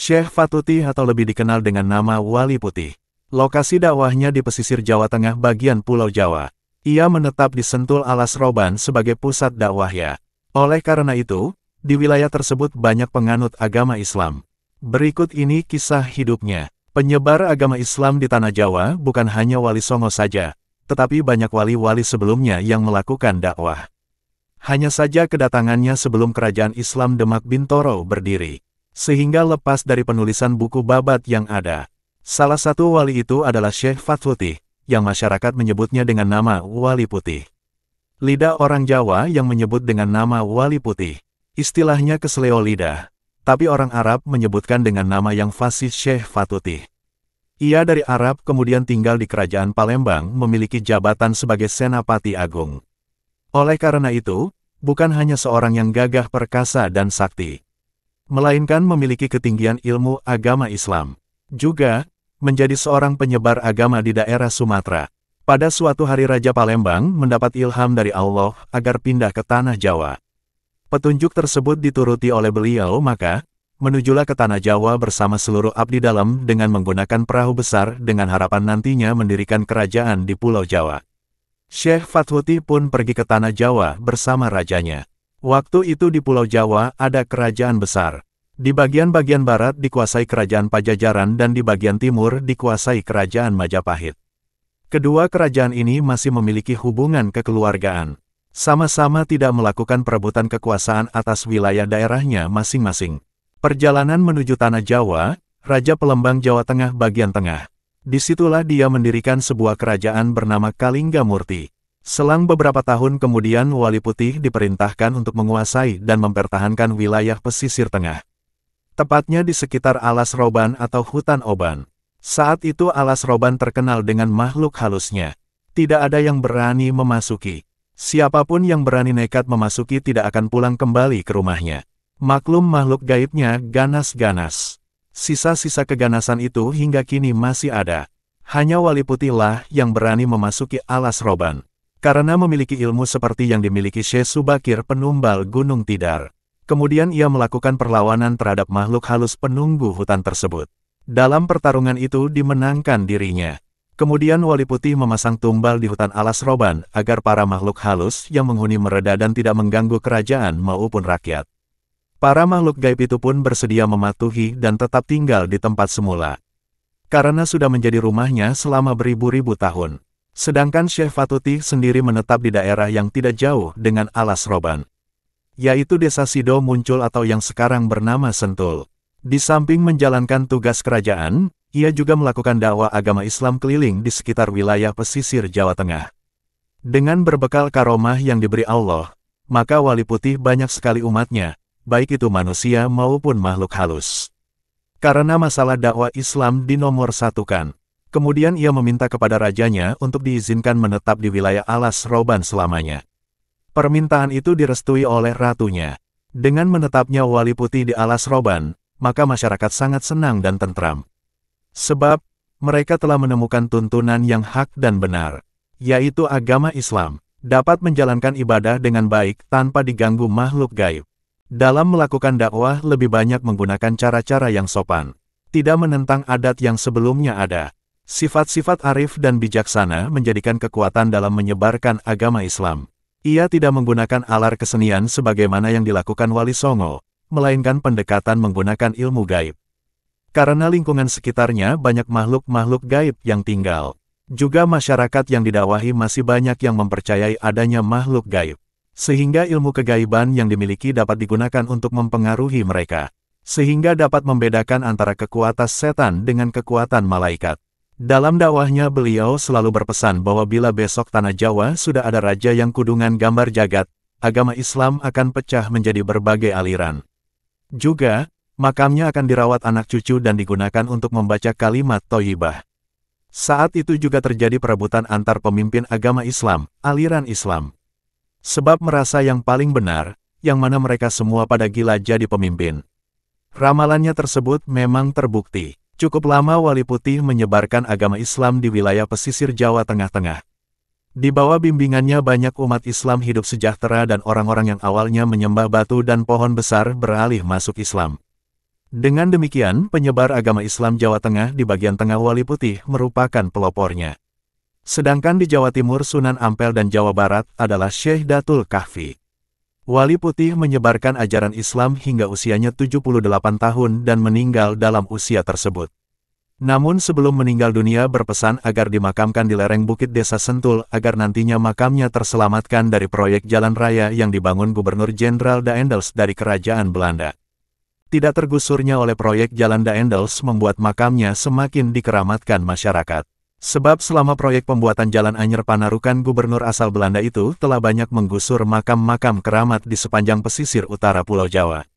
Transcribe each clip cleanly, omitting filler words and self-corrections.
Syekh Fatuti atau lebih dikenal dengan nama Wali Putih. Lokasi dakwahnya di pesisir Jawa Tengah bagian Pulau Jawa. Ia menetap di Sentul Alas Roban sebagai pusat dakwahnya. Oleh karena itu, di wilayah tersebut banyak penganut agama Islam. Berikut ini kisah hidupnya. Penyebar agama Islam di Tanah Jawa bukan hanya Wali Songo saja, tetapi banyak wali-wali sebelumnya yang melakukan dakwah. Hanya saja kedatangannya sebelum kerajaan Islam Demak Bintoro berdiri, sehingga lepas dari penulisan buku babat yang ada. Salah satu wali itu adalah Syekh Fatuti, yang masyarakat menyebutnya dengan nama Wali Putih. Lidah orang Jawa yang menyebut dengan nama Wali Putih, istilahnya keseleo lidah, tapi orang Arab menyebutkan dengan nama yang fasih Syekh Fatuti. Ia dari Arab kemudian tinggal di Kerajaan Palembang memiliki jabatan sebagai Senapati Agung. Oleh karena itu, bukan hanya seorang yang gagah perkasa dan sakti, melainkan memiliki ketinggian ilmu agama Islam. Juga, menjadi seorang penyebar agama di daerah Sumatera. Pada suatu hari Raja Palembang mendapat ilham dari Allah agar pindah ke Tanah Jawa. Petunjuk tersebut dituruti oleh beliau, maka menujulah ke Tanah Jawa bersama seluruh abdi dalam dengan menggunakan perahu besar dengan harapan nantinya mendirikan kerajaan di Pulau Jawa. Syekh Fatuti pun pergi ke Tanah Jawa bersama rajanya. Waktu itu di Pulau Jawa ada kerajaan besar. Di bagian-bagian barat dikuasai kerajaan Pajajaran dan di bagian timur dikuasai kerajaan Majapahit. Kedua kerajaan ini masih memiliki hubungan kekeluargaan. Sama-sama tidak melakukan perebutan kekuasaan atas wilayah daerahnya masing-masing. Perjalanan menuju Tanah Jawa, Raja Pelembang Jawa Tengah bagian tengah. Disitulah dia mendirikan sebuah kerajaan bernama Kalinggamurti. Selang beberapa tahun kemudian Wali Putih diperintahkan untuk menguasai dan mempertahankan wilayah pesisir tengah. Tepatnya di sekitar Alas Roban atau Hutan Oban. Saat itu Alas Roban terkenal dengan makhluk halusnya. Tidak ada yang berani memasuki. Siapapun yang berani nekat memasuki tidak akan pulang kembali ke rumahnya. Maklum makhluk gaibnya ganas-ganas. Sisa-sisa keganasan itu hingga kini masih ada. Hanya Wali Putihlah yang berani memasuki Alas Roban. Karena memiliki ilmu seperti yang dimiliki Syekh Subakir penumbal Gunung Tidar. Kemudian ia melakukan perlawanan terhadap makhluk halus penunggu hutan tersebut. Dalam pertarungan itu dimenangkan dirinya. Kemudian Wali Putih memasang tumbal di hutan Alas Roban agar para makhluk halus yang menghuni mereda dan tidak mengganggu kerajaan maupun rakyat. Para makhluk gaib itu pun bersedia mematuhi dan tetap tinggal di tempat semula. Karena sudah menjadi rumahnya selama beribu-ribu tahun. Sedangkan Syekh Fatuti sendiri menetap di daerah yang tidak jauh dengan Alas Roban, yaitu Desa Sido Muncul atau yang sekarang bernama Sentul. Di samping menjalankan tugas kerajaan, ia juga melakukan dakwah agama Islam keliling di sekitar wilayah pesisir Jawa Tengah. Dengan berbekal karomah yang diberi Allah, maka Wali Putih banyak sekali umatnya, baik itu manusia maupun makhluk halus. Karena masalah dakwah Islam dinomorsatukan, kemudian ia meminta kepada rajanya untuk diizinkan menetap di wilayah Alas Roban selamanya. Permintaan itu direstui oleh ratunya. Dengan menetapnya Wali Putih di Alas Roban, maka masyarakat sangat senang dan tentram. Sebab, mereka telah menemukan tuntunan yang hak dan benar, yaitu agama Islam, dapat menjalankan ibadah dengan baik tanpa diganggu makhluk gaib. Dalam melakukan dakwah lebih banyak menggunakan cara-cara yang sopan, tidak menentang adat yang sebelumnya ada. Sifat-sifat arif dan bijaksana menjadikan kekuatan dalam menyebarkan agama Islam. Ia tidak menggunakan alar kesenian sebagaimana yang dilakukan Wali Songo, melainkan pendekatan menggunakan ilmu gaib. Karena lingkungan sekitarnya banyak makhluk-makhluk gaib yang tinggal. Juga masyarakat yang didakwahi masih banyak yang mempercayai adanya makhluk gaib. Sehingga ilmu kegaiban yang dimiliki dapat digunakan untuk mempengaruhi mereka. Sehingga dapat membedakan antara kekuatan setan dengan kekuatan malaikat. Dalam dakwahnya beliau selalu berpesan bahwa bila besok Tanah Jawa sudah ada raja yang kudungan gambar jagat, agama Islam akan pecah menjadi berbagai aliran. Juga, makamnya akan dirawat anak cucu dan digunakan untuk membaca kalimat thayyibah. Saat itu juga terjadi perebutan antar pemimpin agama Islam, aliran Islam. Sebab merasa yang paling benar, yang mana mereka semua pada gila jadi pemimpin. Ramalannya tersebut memang terbukti. Cukup lama Wali Putih menyebarkan agama Islam di wilayah pesisir Jawa Tengah-Tengah. Di bawah bimbingannya banyak umat Islam hidup sejahtera dan orang-orang yang awalnya menyembah batu dan pohon besar beralih masuk Islam. Dengan demikian, penyebar agama Islam Jawa Tengah di bagian tengah Wali Putih merupakan pelopornya. Sedangkan di Jawa Timur, Sunan Ampel dan Jawa Barat adalah Syekh Datul Kahfi. Wali Putih menyebarkan ajaran Islam hingga usianya 78 tahun dan meninggal dalam usia tersebut. Namun sebelum meninggal dunia berpesan agar dimakamkan di lereng Bukit Desa Sentul agar nantinya makamnya terselamatkan dari proyek jalan raya yang dibangun Gubernur Jenderal Daendels dari Kerajaan Belanda. Tidak tergusurnya oleh proyek jalan Daendels membuat makamnya semakin dikeramatkan masyarakat. Sebab selama proyek pembuatan jalan Anyer Panarukan Gubernur asal Belanda itu telah banyak menggusur makam-makam keramat di sepanjang pesisir utara Pulau Jawa.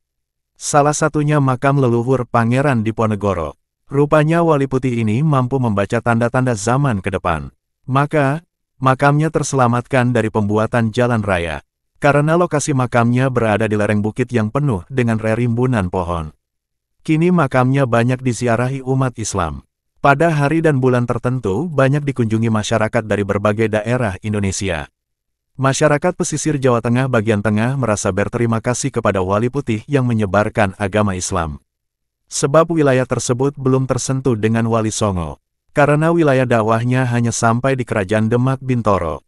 Salah satunya makam leluhur Pangeran Diponegoro. Rupanya Wali Putih ini mampu membaca tanda-tanda zaman ke depan. Maka, makamnya terselamatkan dari pembuatan jalan raya. Karena lokasi makamnya berada di lereng bukit yang penuh dengan rerimbunan pohon. Kini makamnya banyak diziarahi umat Islam. Pada hari dan bulan tertentu banyak dikunjungi masyarakat dari berbagai daerah Indonesia. Masyarakat pesisir Jawa Tengah bagian tengah merasa berterima kasih kepada Wali Putih yang menyebarkan agama Islam. Sebab wilayah tersebut belum tersentuh dengan Wali Songo. Karena wilayah dakwahnya hanya sampai di Kerajaan Demak Bintoro.